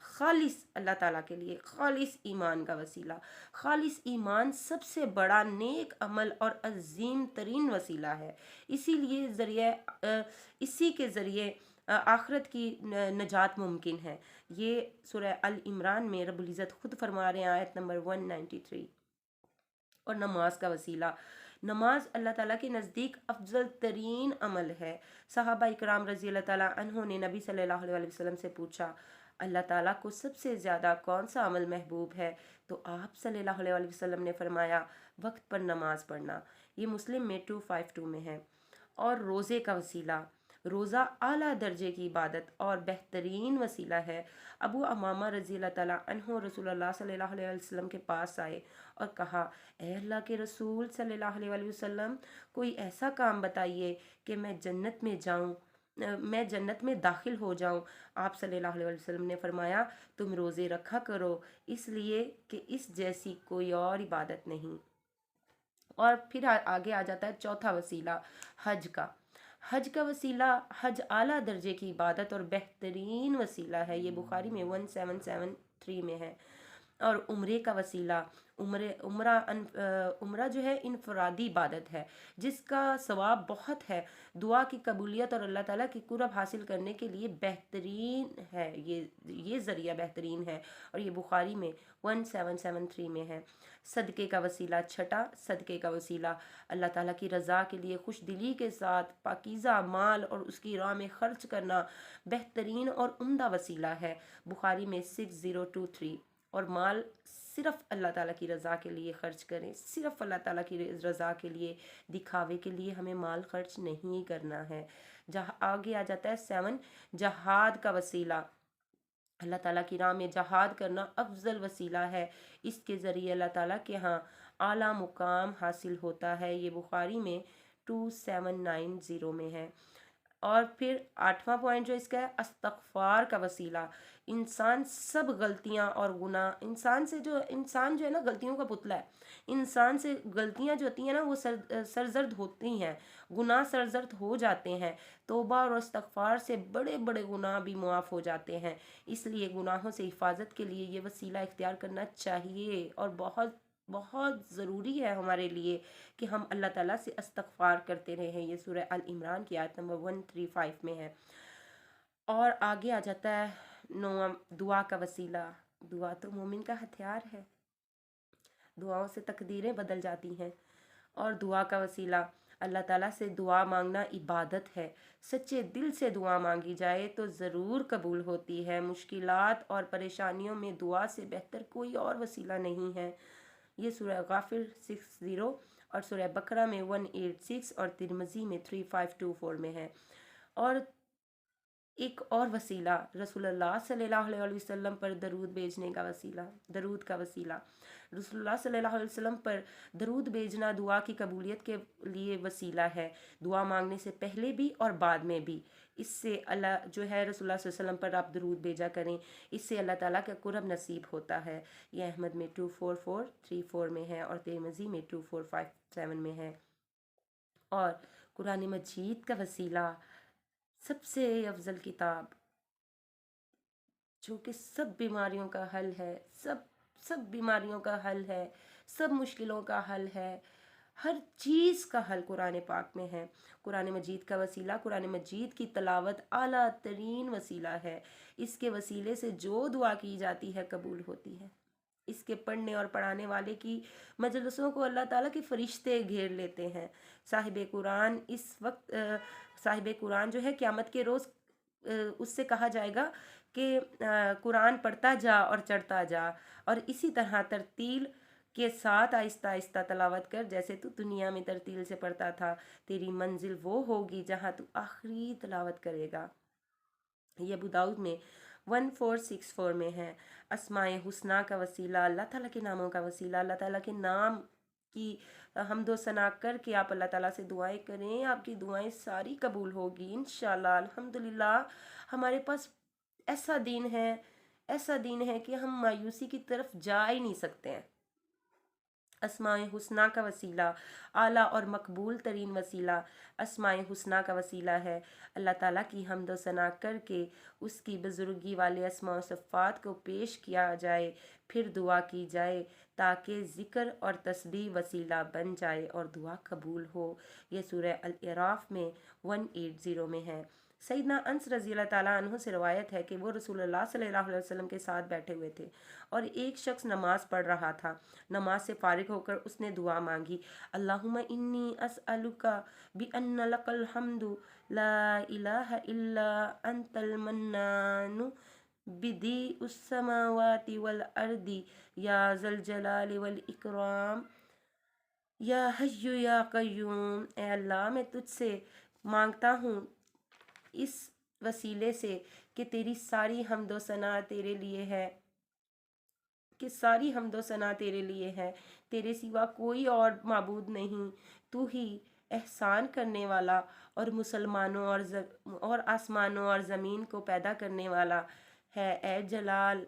خالص اللہ تعالیٰ کے لیے، خالص ایمان کا وسیلہ۔ خالص ایمان سب سے بڑا نیک عمل اور عظیم ترین وسیلہ ہے، اسی لیے اسی کے ذریعے آخرت کی نجات ممکن ہے۔ یہ سورہ العمران میں رب العزت خود فرما رہے ہیں، آیت نمبر 193۔ اور نماز کا وسیلہ، نماز اللہ تعالیٰ کے نزدیک افضل ترین عمل ہے۔ صحابہ اکرام رضی اللہ تعالیٰ عنہ نے نبی صلی اللہ علیہ وسلم سے پوچھا، اللہ تعالیٰ کو سب سے زیادہ کون سا عمل محبوب ہے؟ تو آپ صلی اللہ علیہ وسلم نے فرمایا، وقت پر نماز پڑھنا۔ یہ مسلم میں 252 میں ہے۔ اور روزے کا وسیلہ، روزہ اعلیٰ درجے کی عبادت اور بہترین وسیلہ ہے۔ ابو امامہ رضی اللہ تعالیٰ عنہ رسول اللہ صلی اللہ علیہ وسلم کے پاس آئے اور کہا، اے اللہ کے رسول صلی اللہ علیہ وسلم، کوئی ایسا کام بتائیے کہ میں جنت میں داخل ہو جاؤں۔ آپ صلی اللہ علیہ وسلم نے فرمایا، تم روزے رکھا کرو، اس لیے کہ اس جیسی کوئی اور عبادت نہیں۔ اور پھر آگے آ جاتا ہے چوتھا وسیلہ، حج کا۔ حج کا وسیلہ، حج اعلیٰ درجے کی عبادت اور بہترین وسیلہ ہے، یہ بخاری میں 1773 میں ہے۔ اور عمرے کا وسیلہ، عمرہ جو ہے انفرادی عبادت ہے جس کا ثواب بہت ہے، دعا کی قبولیت اور اللہ تعالیٰ کی قرب حاصل کرنے کے لیے بہترین ہے، یہ ذریعہ بہترین ہے، اور یہ بخاری میں 1773 میں ہے۔ صدقے کا وسیلہ، چھٹا صدقے کا وسیلہ، اللہ تعالیٰ کی رضا کے لیے خوش دلی کے ساتھ پاکیزہ مال اور اس کی راہ میں خرچ کرنا بہترین اور عمدہ وسیلہ ہے، بخاری میں 6023۔ اور مال صرف اللہ تعالیٰ کی رضا کے لیے خرچ کریں، صرف اللہ تعالیٰ کی رضا کے لیے، دکھاوے کے لیے ہمیں مال خرچ نہیں کرنا ہے۔ جہاں آگے آ جاتا ہے 7، جہاد کا وسیلہ، اللہ تعالیٰ کی راہ میں جہاد کرنا افضل وسیلہ ہے، اس کے ذریعے اللہ تعالیٰ کے ہاں اعلیٰ مقام حاصل ہوتا ہے، یہ بخاری میں 2790 میں ہے۔ اور پھر 8واں پوائنٹ جو اس کا ہے، استغفار کا وسیلہ، انسان سب غلطیاں اور گناہ، انسان جو ہے نا غلطیوں کا پتلا ہے، انسان سے غلطیاں جو ہوتی ہیں نا وہ سرزد ہوتی ہیں، گناہ سرزد ہو جاتے ہیں، توبہ اور استغفار سے بڑے بڑے گناہ بھی معاف ہو جاتے ہیں، اس لیے گناہوں سے حفاظت کے لیے یہ وسیلہ اختیار کرنا چاہیے، اور بہت بہت ضروری ہے ہمارے لیے کہ ہم اللہ تعالیٰ سے استغفار کرتے رہیں، یہ سورہ العمران کی آیت نمبر 135 میں ہے۔ اور آگے آ جاتا ہے 9، دعا کا وسیلہ، دعا تو مومن کا ہتھیار ہے، دعاؤں سے تقدیریں بدل جاتی ہیں۔ اور دعا کا وسیلہ، اللہ تعالیٰ سے دعا مانگنا عبادت ہے، سچے دل سے دعا مانگی جائے تو ضرور قبول ہوتی ہے، مشکلات اور پریشانیوں میں دعا سے بہتر کوئی اور وسیلہ نہیں ہے، یہ سورہ غافر 60 اور سورہ بقرہ میں 186 اور ترمذی میں 3524 میں ہے۔ اور ایک اور وسیلہ، رسول اللہ صلی اللہ علیہ وسلم پر درود بھیجنے کا وسیلہ، درود کا وسیلہ، رسول اللہ صلی اللہ علیہ وسلم پر درود بھیجنا دعا کی قبولیت کے لیے وسیلہ ہے، دعا مانگنے سے پہلے بھی اور بعد میں بھی، اس سے اللہ جو ہے رسول اللہ صلی اللہ علیہ وسلم پر آپ درود بھیجا کریں، اس سے اللہ تعالیٰ کا قرب نصیب ہوتا ہے، یہ احمد میں 24434 میں ہے اور ترمذی میں 2457 میں ہے۔ اور قرآن مجید کا وسیلہ، سب سے افضل کتاب جو کہ سب بیماریوں کا حل ہے، سب بیماریوں کا حل ہے، سب مشکلوں کا حل ہے، ہر چیز کا حل قرآن پاک میں ہے۔ قرآن مجید کا وسیلہ، قرآن مجید کی تلاوت اعلیٰ ترین وسیلہ ہے، اس کے وسیلے سے جو دعا کی جاتی ہے قبول ہوتی ہے، اس کے پڑھنے اور پڑھانے والے کی مجلسوں کو اللہ تعالیٰ کے فرشتے گھیر لیتے ہیں۔ صاحب قرآن صاحب قرآن جو ہے قیامت کے روز اس سے کہا جائے گا کہ قرآن پڑھتا جا اور چڑھتا جا، اور اسی طرح ترتیل کے ساتھ آہستہ آہستہ تلاوت کر، جیسے تو دنیا میں ترتیل سے پڑھتا تھا، تیری منزل وہ ہوگی جہاں تو آخری تلاوت کرے گا، یہ ابو داؤد میں 1464 میں ہے۔ اسماء حسنہ کا وسیلہ، اللہ تعالیٰ کے ناموں کا وسیلہ، اللہ تعالیٰ کے نام کی حمد و ثنا کر کے آپ اللہ تعالیٰ سے دعائیں کریں، آپ کی دعائیں ساری قبول ہوگی انشاءاللہ۔ الحمدللہ ہمارے پاس ایسا دین ہے کہ ہم مایوسی کی طرف جا ہی نہیں سکتے ہیں، اسماء حسنہ کا وسیلہ، اعلیٰ اور مقبول ترین وسیلہ اسماء حسنہ کا وسیلہ ہے۔ اللہ تعالیٰ کی حمد و ثنا کر کے اس کی بزرگی والے اسماء و صفات کو پیش کیا جائے، پھر دعا کی جائے تاکہ ذکر اور تسبیح وسیلہ بن جائے اور دعا قبول ہو۔ یہ سورہ الاعراف میں 180 میں ہے۔ سیدنا انس رضی اللہ تعالیٰ عنہ سے روایت ہے کہ وہ رسول اللہ صلی اللہ علیہ وسلم کے ساتھ بیٹھے ہوئے تھے اور ایک شخص نماز پڑھ رہا تھا۔ نماز سے فارغ ہو کر اس نے دعا مانگی، اللہم انی اسألک بأن لک الحمد لا الہ الا انت المنان بدیع السماوات والارض یا ذا الجلال والاکرام یا حی یا قیوم۔ اے اللہ، میں تجھ سے مانگتا ہوں اس وسیلے سے کہ تیری ساری حمد و ثنا تیرے لیے ہے، کہ ساری حمد و ثنا تیرے لیے ہے، تیرے سوا کوئی اور معبود نہیں، تو ہی احسان کرنے والا اور مسلمانوں اور آسمانوں اور زمین کو پیدا کرنے والا ہے۔ اے جلال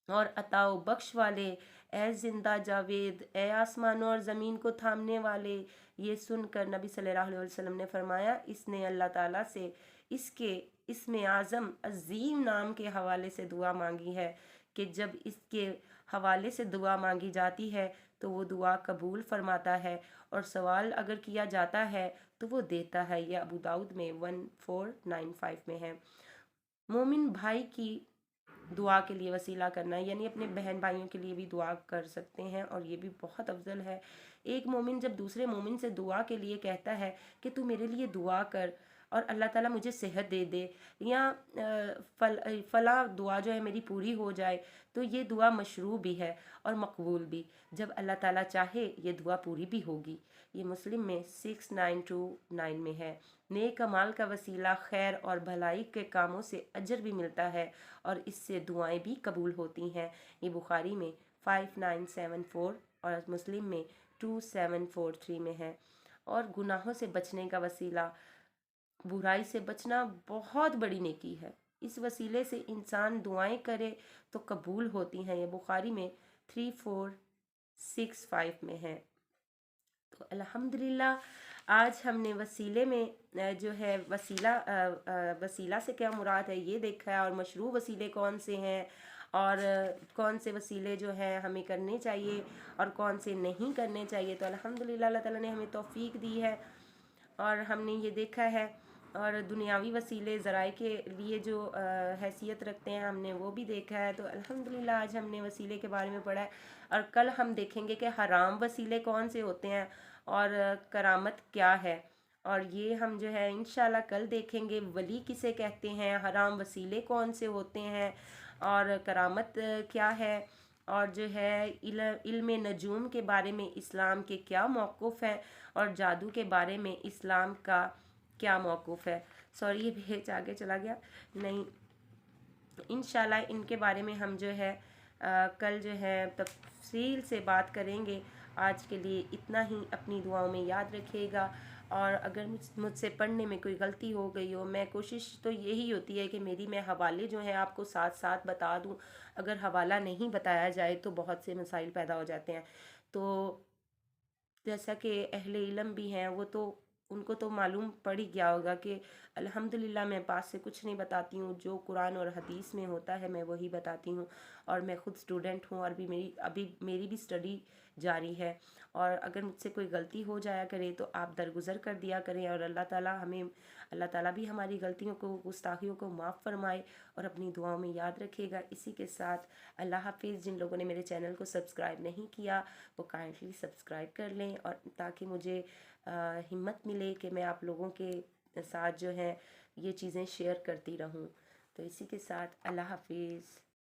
اور عطا و بخش والے، اے زندہ جاوید، اے آسمانوں اور زمین کو تھامنے والے۔ یہ سن کر نبی صلی اللہ علیہ وسلم نے فرمایا، اس نے اللہ تعالیٰ سے اس کے اسم اعظم عظیم نام کے حوالے سے دعا مانگی ہے کہ جب اس کے حوالے سے دعا مانگی جاتی ہے تو وہ دعا قبول فرماتا ہے، اور سوال اگر کیا جاتا ہے تو وہ دیتا ہے۔ یہ ابو داؤد میں 1495 میں ہے۔ مومن بھائی کی دعا کے لیے وسیلہ کرنا، یعنی اپنے بہن بھائیوں کے لیے بھی دعا کر سکتے ہیں، اور یہ بھی بہت افضل ہے۔ ایک مومن جب دوسرے مومن سے دعا کے لیے کہتا ہے کہ تو میرے لیے دعا کر اور اللہ تعالیٰ مجھے صحت دے دے، یا فلاں دعا جو ہے میری پوری ہو جائے، تو یہ دعا مشروع بھی ہے اور مقبول بھی۔ جب اللہ تعالیٰ چاہے یہ دعا پوری بھی ہوگی۔ یہ مسلم میں 6929 میں ہے۔ نیک اعمال کا وسیلہ خیر اور بھلائی کے کاموں سے اجر بھی ملتا ہے اور اس سے دعائیں بھی قبول ہوتی ہیں۔ یہ بخاری میں 5974 اور مسلم میں 2743 میں ہے۔ اور گناہوں سے بچنے کا وسیلہ، برائی سے بچنا بہت بڑی نیکی ہے، اس وسیلے سے انسان دعائیں کرے تو قبول ہوتی ہیں۔ یہ بخاری میں 3465 میں ہے۔ تو الحمدللہ آج ہم نے وسیلے میں جو ہے وسیلہ سے کیا مراد ہے یہ دیکھا ہے، اور مشروع وسیلے کون سے ہیں، اور کون سے وسیلے جو ہیں ہمیں کرنے چاہیے اور کون سے نہیں کرنے چاہیے۔ تو الحمدللہ اللہ تعالیٰ نے ہمیں توفیق دی ہے اور ہم نے یہ دیکھا ہے، اور دنیاوی وسیلے ذرائع کے لیے جو حیثیت رکھتے ہیں ہم نے وہ بھی دیکھا ہے۔ تو الحمدللہ آج ہم نے وسیلے کے بارے میں پڑھا ہے، اور کل ہم دیکھیں گے کہ حرام وسیلے کون سے ہوتے ہیں اور کرامت کیا ہے، اور یہ ہم جو ہے انشاءاللہ کل دیکھیں گے۔ ولی کسے کہتے ہیں، حرام وسیلے کون سے ہوتے ہیں، اور کرامت کیا ہے، اور جو ہے علم نجوم کے بارے میں اسلام کے کیا موقف ہیں، اور جادو کے بارے میں اسلام کا کیا موقف ہے۔ سوری، یہ پیج آگے چلا گیا، نہیں، انشاءاللہ ان کے بارے میں ہم جو ہے کل جو ہے تفصیل سے بات کریں گے۔ آج کے لیے اتنا ہی، اپنی دعاؤں میں یاد رکھیے گا، اور اگر مجھ سے پڑھنے میں کوئی غلطی ہو گئی ہو، میں کوشش تو یہی ہوتی ہے کہ میں حوالے جو ہیں آپ کو ساتھ ساتھ بتا دوں، اگر حوالہ نہیں بتایا جائے تو بہت سے مسائل پیدا ہو جاتے ہیں۔ تو جیسا کہ اہل علم بھی ہیں، وہ تو ان کو تو معلوم پڑ ہی گیا ہوگا کہ الحمدللہ میں پاس سے کچھ نہیں بتاتی ہوں، جو قرآن اور حدیث میں ہوتا ہے میں وہی بتاتی ہوں، اور میں خود اسٹوڈنٹ ہوں، اور ابھی میری بھی اسٹڈی جاری ہے، اور اگر مجھ سے کوئی غلطی ہو جایا کرے تو آپ درگزر کر دیا کریں، اور اللہ تعالیٰ بھی ہماری غلطیوں کو، گستاخیوں کو معاف فرمائے اور اپنی دعاؤں میں یاد رکھے گا۔ اسی کے ساتھ اللہ حافظ۔ جن لوگوں نے میرے چینل کو سبسکرائب نہیں کیا وہ کائنڈلی سبسکرائب کر لیں، اور تاکہ مجھے ہمت ملے کہ میں آپ لوگوں کے ساتھ جو ہے یہ چیزیں شیئر کرتی رہوں۔ تو اسی کے ساتھ اللہ حافظ۔